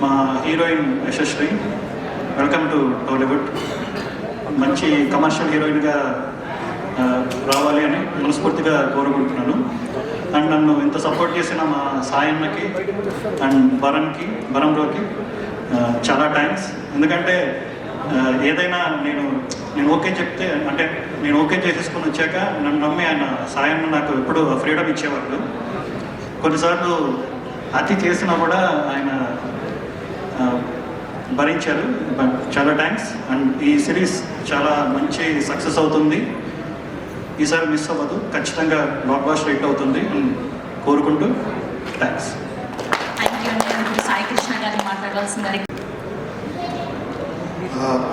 మా heroine Yashasvi, welcome to Tollywood. మంచి కమర్షియల్ హీరోయిన్గా రావాలి అని మనస్ఫూర్తిగా కోరుకుంటున్నాను. అండ్ నన్ను ఇంత సపోర్ట్ చేసిన మా సాయన్నకి అండ్ బరంలోకి చాలా థ్యాంక్స్. ఎందుకంటే ఏదైనా నేను ఓకే చెప్తే, అంటే నేను ఓకే చేసేసుకొని వచ్చాక నన్ను నమ్మి ఆయన సాయన్న నాకు ఎప్పుడు ఫ్రీడమ్ ఇచ్చేవాళ్ళు. కొన్నిసార్లు అతి చేసినా కూడా ఆయన భరించారు. బట్ చాలా థ్యాంక్స్. అండ్ ఈ సిరీస్ చాలా మంచి సక్సెస్ అవుతుంది, ఈసారి మిస్ అవ్వదు, ఖచ్చితంగా బ్లాక్ బస్టర్ హిట్ అవుతుంది అని కోరుకుంటూ థ్యాంక్స్. సాయి కృష్ణ గారిని మాట్లాడాల్సిందని.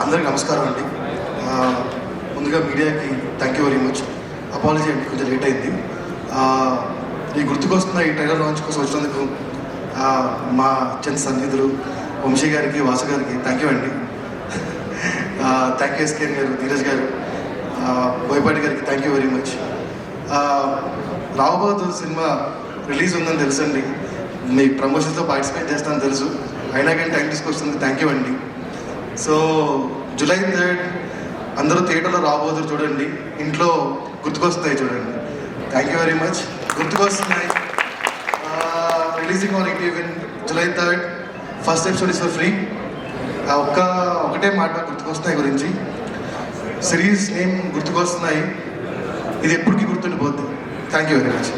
అందరికీ నమస్కారం అండి. ముందుగా మీడియాకి thank you very much. Apology అండి, కొంచెం లేట్ అయింది. ఈ గుర్తుకొస్తున్న ఈ ట్రైలర్ లాంచ్ కోసం వచ్చినందుకు మా చెంత సన్నిధులు వంశీ గారికి, వాసు గారికి థ్యాంక్ యూ అండి. థ్యాంక్ యూ ఎస్కేన్ గారు, ధీరజ్ గారు, బోయపాటి గారికి thank you very much. Rao Bahadur సినిమా రిలీజ్ ఉందని తెలుసండి, మీ ప్రమోషన్తో పార్టిసిపేట్ చేస్తానని తెలుసు, అయినా కానీ టైం తీసుకొస్తుంది. థ్యాంక్ యూ అండి. సో July 3rd అందరూ థియేటర్లో రాబోతున్నారు చూడండి, ఇంట్లో గుర్తుకొస్తాయి చూడండి. Thank you very much. గుర్తుకొస్తున్నాయి releasing on ETV July 3rd. First episode is for free. ఒకటే మాట గుర్తుకొస్తున్నాయి గురించి, సిరీస్ నేమ్ గుర్తుకొస్తున్నాయి, ఇది ఎప్పటికీ గుర్తుండిపోద్ది. Thank you very much.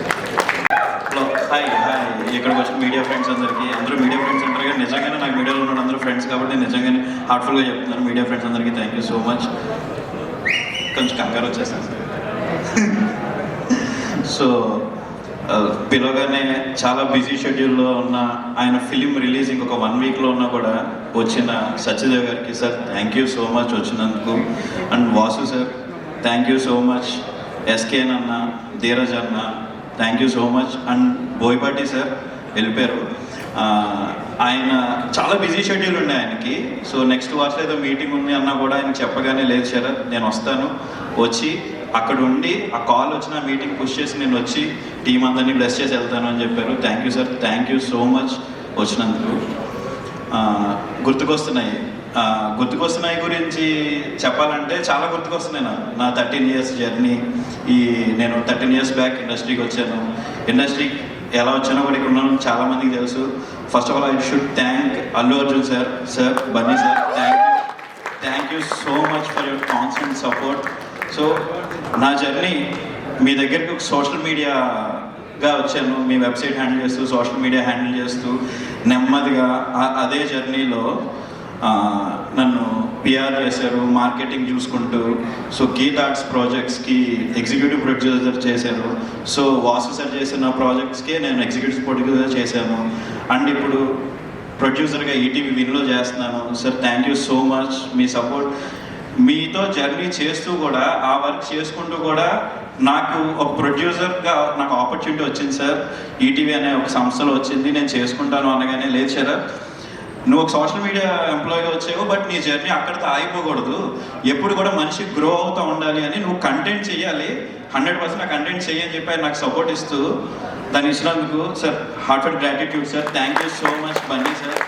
Hello, hi hi. ఇక్కడికి వచ్చిన మీడియా ఫ్రెండ్స్ అందరికీ, అందరూ మీడియా ఫ్రెండ్స్ అంటారు కానీ నిజంగానే నాకు మీడియాలో ఉన్న అందరూ ఫ్రెండ్స్ కాబట్టి నిజంగానే హార్ట్ఫుల్గా చెప్తున్నాను. మీడియా ఫ్రెండ్స్ అందరికీ థ్యాంక్ యూ సో మచ్. కొంచెం కంగారు వచ్చేసాను సార్. సో పిలవగానే చాలా బిజీ షెడ్యూల్లో ఉన్న ఆయన ఫిలిం రిలీజ్ ఇంకొక 1 వీక్లో ఉన్నా కూడా వచ్చిన సత్యదేవ్ గారికి sir thank you so much వచ్చినందుకు. And Vasu sir thank you so much. SKN అన్న, ధీరజ్ అన్న thank you so much. And Boyapati sir వెళ్ళిపోయారు, ఆయన చాలా బిజీ షెడ్యూల్ ఉండే ఆయనకి. సో నెక్స్ట్ వాచ్లో ఏదో మీటింగ్ ఉంది అన్నా కూడా ఆయన చెప్పగానే లేదు శరత్ నేను వస్తాను, వచ్చి అక్కడ ఉండి ఆ కాల్ వచ్చిన మీటింగ్ పుష్ చేసి నేను వచ్చి టీం అందరినీ బ్లెస్ చేసి వెళ్తాను అని చెప్పారు. Thank you sir, thank you so much వచ్చినందుకు. గుర్తుకొస్తున్నాయి గురించి చెప్పాలంటే చాలా గుర్తుకొస్తున్నాయి. నా 13 years జర్నీ. నేను 13 years బ్యాక్ ఇండస్ట్రీకి వచ్చాను. ఇండస్ట్రీకి ఎలా వచ్చానో కూడా ఇక్కడ ఉన్న చాలామందికి తెలుసు. First of all I should thank Allu Arjun sir, Bunny sir, thank you so much for your constant support. So నా జర్నీ మీ దగ్గరికి ఒక సోషల్ మీడియాగా వచ్చాను, మీ వెబ్సైట్ హ్యాండిల్ చేస్తూ సోషల్ మీడియా హ్యాండిల్ చేస్తూ నెమ్మదిగా అదే జర్నీలో నన్ను పిఆర్ చేశారు, మార్కెటింగ్ చూసుకుంటూ. సో గీత్ ఆర్ట్స్ ప్రాజెక్ట్స్కి ఎగ్జిక్యూటివ్ ప్రొడ్యూసర్ చేశారు. సో వాసు సార్ చేసిన ప్రాజెక్ట్స్కే నేను ఎగ్జిక్యూటివ్ ప్రొడ్యూసర్ చేశాను. అండ్ ఇప్పుడు ప్రొడ్యూసర్గా ఈటీవీ విన్లో చేస్తున్నాను. Sir thank you so much. Me support, మీతో జర్నీ చేస్తూ కూడా ఆ వర్క్ చేసుకుంటూ కూడా నాకు ఒక ప్రొడ్యూసర్గా నాకు ఆపర్చునిటీ వచ్చింది సార్. ఈటీవీ అనే ఒక సంస్థలో వచ్చింది, నేను చేసుకుంటాను అనగానే లేదు శరత్ నువ్వు ఒక సోషల్ మీడియా ఎంప్లాయీగా వచ్చావు, బట్ నీ జర్నీ అక్కడితో ఆగిపోకూడదు, ఎప్పుడు కూడా మనిషి గ్రో అవుతూ ఉండాలి అని నువ్వు కంటెంట్ చేయాలి, 100% నా కంటెంట్ చేయని చెప్పి నాకు సపోర్ట్ ఇస్తూ దాన్ని ఇచ్చినందుకు sir heartful gratitude sir. Thank you so much Bunny sir.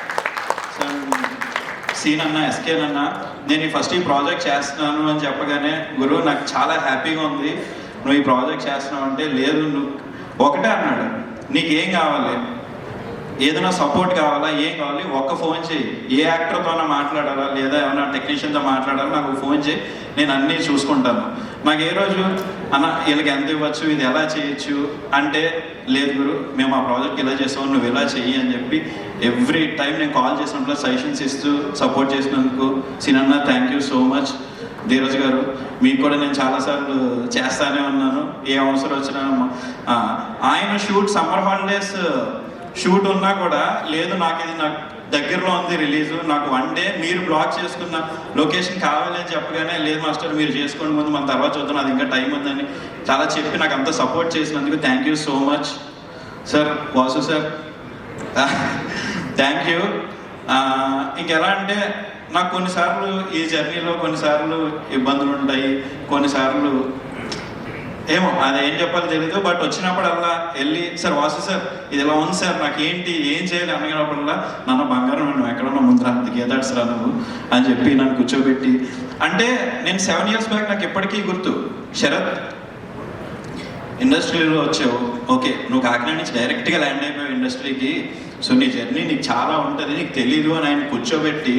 Sir సీన్ అన్న, ఎస్కేన్ అన్న, నేను ఫస్ట్ ఈ ప్రాజెక్ట్ చేస్తున్నాను అని చెప్పగానే గురువు నాకు చాలా హ్యాపీగా ఉంది, నువ్వు ఈ ప్రాజెక్ట్ చేస్తున్నావు అంటే లేదు నువ్వు ఒకటే అన్నాడు, నీకేం కావాలి, ఏదైనా సపోర్ట్ కావాలా, ఏం కావాలి ఒక్క ఫోన్ చేయి, ఏ యాక్టర్తోనో మాట్లాడాలా లేదా ఏమైనా టెక్నీషియన్తో మాట్లాడాలా నాకు ఫోన్ చేయి, నేను అన్నీ చూసుకుంటాను. నాకు ఏ రోజు అన్న వీళ్ళకి ఎంత ఇవ్వచ్చు, ఇది ఎలా చేయొచ్చు అంటే లేదు గురు మేము ఆ ప్రాజెక్ట్ ఇలా చేస్తాము, నువ్వు ఇలా చెయ్యి అని చెప్పి ఎవ్రీ టైం నేను కాల్ చేసినప్పుడు సజెషన్స్ ఇస్తూ సపోర్ట్ చేసినందుకు సినన్న thank you so much. Dheeraj గారు మీకు కూడా నేను చాలాసార్లు చేస్తానే ఉన్నాను, ఏ అవసరం వచ్చినా. ఆయన సమ్మర్ హాలిడేస్ షూట్ ఉన్నా కూడా లేదు నాకు ఇది నాకు దగ్గరలో ఉంది రిలీజ్, నాకు 1 day మీరు బ్లాక్ చేసుకున్న లొకేషన్ కావాలి అని చెప్పగానే లేదు మాస్టర్ మీరు చేసుకోండి ముందు మన తర్వాత చూద్దాం అది ఇంకా టైం ఉందని చాలా చెప్పి నాకు అంతా సపోర్ట్ చేసినందుకు thank you so much. Sir Vasu sir thank you. ఇంకెలా అంటే నాకు కొన్నిసార్లు ఈ జర్నీలో కొన్నిసార్లు ఇబ్బందులు ఉంటాయి, కొన్నిసార్లు ఏమో అది ఏం చెప్పాలో తెలీదు, బట్ వచ్చినప్పుడల్లా వెళ్ళి సార్ వాసు సార్ ఇది ఇలా ఉంది సార్ నాకు ఏంటి ఏం చేయాలి అనగినప్పుడల్లా నన్ను బంగారం నువ్వు ఎక్కడన్నా ముందు రాదు గీతాడ్స్ రా నువ్వు అని చెప్పి నన్ను కూర్చోబెట్టి అంటే నేను 7 years బ్యాక్ నాకు ఎప్పటికీ గుర్తు శరత్ ఇండస్ట్రీలో వచ్చావు ఓకే నువ్వు కాకినాడ నుంచి డైరెక్ట్గా ల్యాండ్ అయిపోయావు ఇండస్ట్రీకి, సో నీ జర్నీ నీకు చాలా ఉంటుంది నీకు తెలీదు అని ఆయన కూర్చోబెట్టి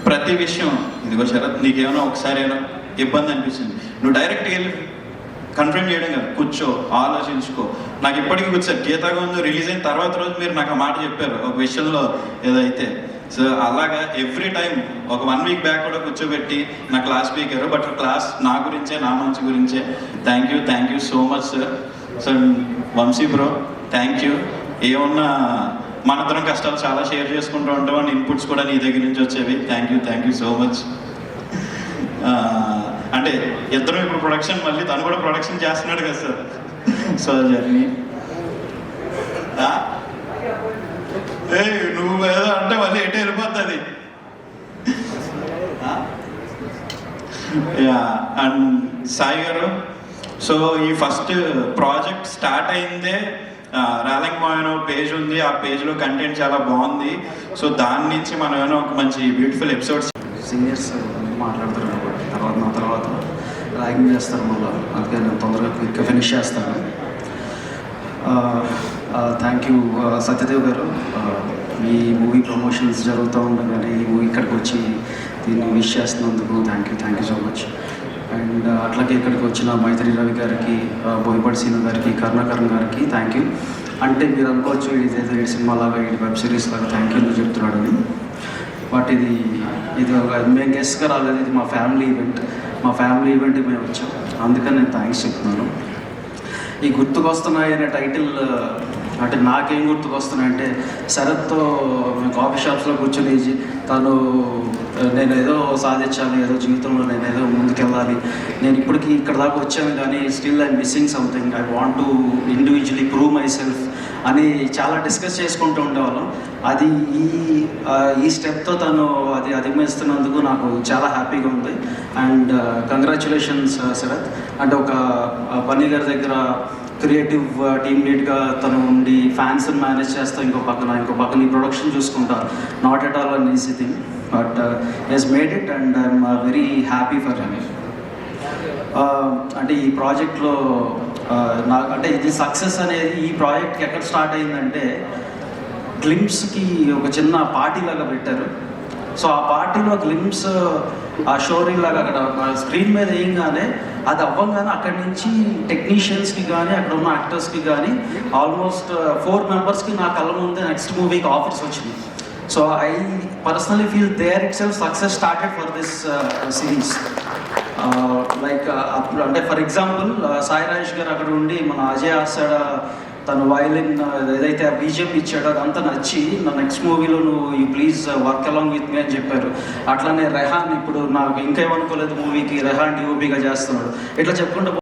ప్రతి విషయం ఇదిగో శరత్ నీకేమైనా ఒకసారి ఏమైనా ఇబ్బంది అనిపించింది నువ్వు డైరెక్ట్గా వెళ్ళి కన్ఫర్మ్ చేయడం కాదు కూర్చో ఆలోచించుకో. నాకు ఇప్పటికీ కూర్చోరు గీతాగోవిందం రిలీజ్ అయిన తర్వాత రోజు మీరు నాకు ఆ మాట చెప్పారు ఒక విషయంలో ఏదైతే, సో అలాగా ఎవ్రీ టైం ఒక 1 week బ్యాక్ కూడా కూర్చోబెట్టి నా క్లాస్ స్పీకర్ బట్ క్లాస్ నా గురించే నా మంచి గురించే. Thank you so much sir. Sir Vamsi bro thank you. ఏమన్నా మనందరం కష్టాలు చాలా షేర్ చేసుకుంటూ ఉంటాం అండ్ ఇన్పుట్స్ కూడా నీ దగ్గర నుంచి వచ్చేవి. Thank you so much. అంటే ఇద్దరు ఇప్పుడు ప్రొడక్షన్ మళ్ళీ తను కూడా ప్రొడక్షన్ చేస్తున్నాడు కదా సార్. సో జర్నీ నువ్వు ఏదో అంటే మళ్ళీ ఎటే వెళ్ళిపోతుంది. అండ్ సాయి గారు, సో ఈ ఫస్ట్ ప్రాజెక్ట్ స్టార్ట్ అయిందే రాలింగ్ మాయనో పేజ్ ఉంది, ఆ పేజ్లో కంటెంట్ చాలా బాగుంది. సో దాని నుంచి మనం ఏమైనా ఒక మంచి బ్యూటిఫుల్ ఎపిసోడ్స్ సీనియర్స్ మాట్లాడతారు కాబట్టి నా తర్వాత ర్యాగింగ్ చేస్తారు మళ్ళీ, అందుకే నేను తొందరగా క్విక్గా ఫినిష్ చేస్తాను. థ్యాంక్ యూ సత్యదేవ్ గారు, ఈ మూవీ ప్రమోషన్స్ జరుగుతూ ఉండగానే ఈ మూవీ ఇక్కడికి వచ్చి దీన్ని విష్ చేస్తున్నందుకు thank you so much. And అట్లాగే ఇక్కడికి వచ్చిన మైత్రి రవి గారికి, బోయపాటి సీను గారికి, కరుణాకరణ్ గారికి థ్యాంక్ యూ. అంటే మీరు అనుకోవచ్చు ఇదేదో ఈ సినిమా లాగా ఈ వెబ్ సిరీస్ లాగా థ్యాంక్ యూ చెప్తున్నాడని, బట్ ఇది మేము గెస్ట్గా రాలేదు, ఇది మా ఫ్యామిలీ ఈవెంట్కి మేము వచ్చాం, అందుకని నేను థ్యాంక్స్ చెప్తున్నాను. ఈ గుర్తుకొస్తున్నాయి అనే టైటిల్ అంటే నాకేం గుర్తుకొస్తున్నాయంటే, శరత్తో మేము కాఫీ షాప్స్లో కూర్చొని తను నేను ఏదో సాధించాలి, ఏదో జీవితంలో నేను ఏదో ముందుకెళ్ళాలి, నేను ఇప్పటికీ ఇక్కడ దాకా వచ్చాను కానీ still I'm missing something, I want to individually prove my self అని చాలా డిస్కస్ చేసుకుంటూ ఉండేవాళ్ళం. అది ఈ స్టెప్తో తను అది అధిగమిస్తున్నందుకు నాకు చాలా హ్యాపీగా ఉంది. And congratulations Sharath. అంటే ఒక బన్నీ గారి దగ్గర క్రియేటివ్ టీమ్ లీడ్గా తను ఉండి ఫ్యాన్స్ని మేనేజ్ చేస్తా, ఇంకో పక్కన ఈ ప్రొడక్షన్ చూసుకుంటా, not at all an easy thing, but he's made it and I'm very happy for him. అంటే ఈ ప్రాజెక్ట్లో నాకు అంటే ఇది సక్సెస్ అనేది ఈ ప్రాజెక్ట్కి ఎక్కడ స్టార్ట్ అయిందంటే, గ్లిమ్స్కి ఒక చిన్న పార్టీ లాగా పెట్టారు. సో ఆ పార్టీలో గ్లిమ్స్ ఆ షోరీ లాగా అక్కడ స్క్రీన్ మీద వేయంగానే అది అవ్వగానే అక్కడి నుంచి టెక్నీషియన్స్కి కానీ అక్కడ ఉన్న యాక్టర్స్కి కానీ ఆల్మోస్ట్ 4 మెంబర్స్కి నా కళ్ళ ముందే నెక్స్ట్ మూవీకి ఆఫర్స్ వచ్చింది. So I personally feel there itself success started for this series. Like అంటే ఫర్ ఎగ్జాంపుల్ సాయి రాజేష్ గారు అక్కడ ఉండి మన అజయ్ ఆసాడ తను వయలిన్ ఏదైతే ఆ బీజిఎం ఇచ్చాడో అదంతా నచ్చి నా నెక్స్ట్ మూవీలో నువ్వు you please work along with me అని చెప్పారు. అట్లానే రెహాన్ ఇప్పుడు నాకు ఇంకా ఏమనుకోలేదు మూవీకి రెహాన్ డిఓపిగా చేస్తున్నాడు. ఇట్లా చెప్పుకుంటూ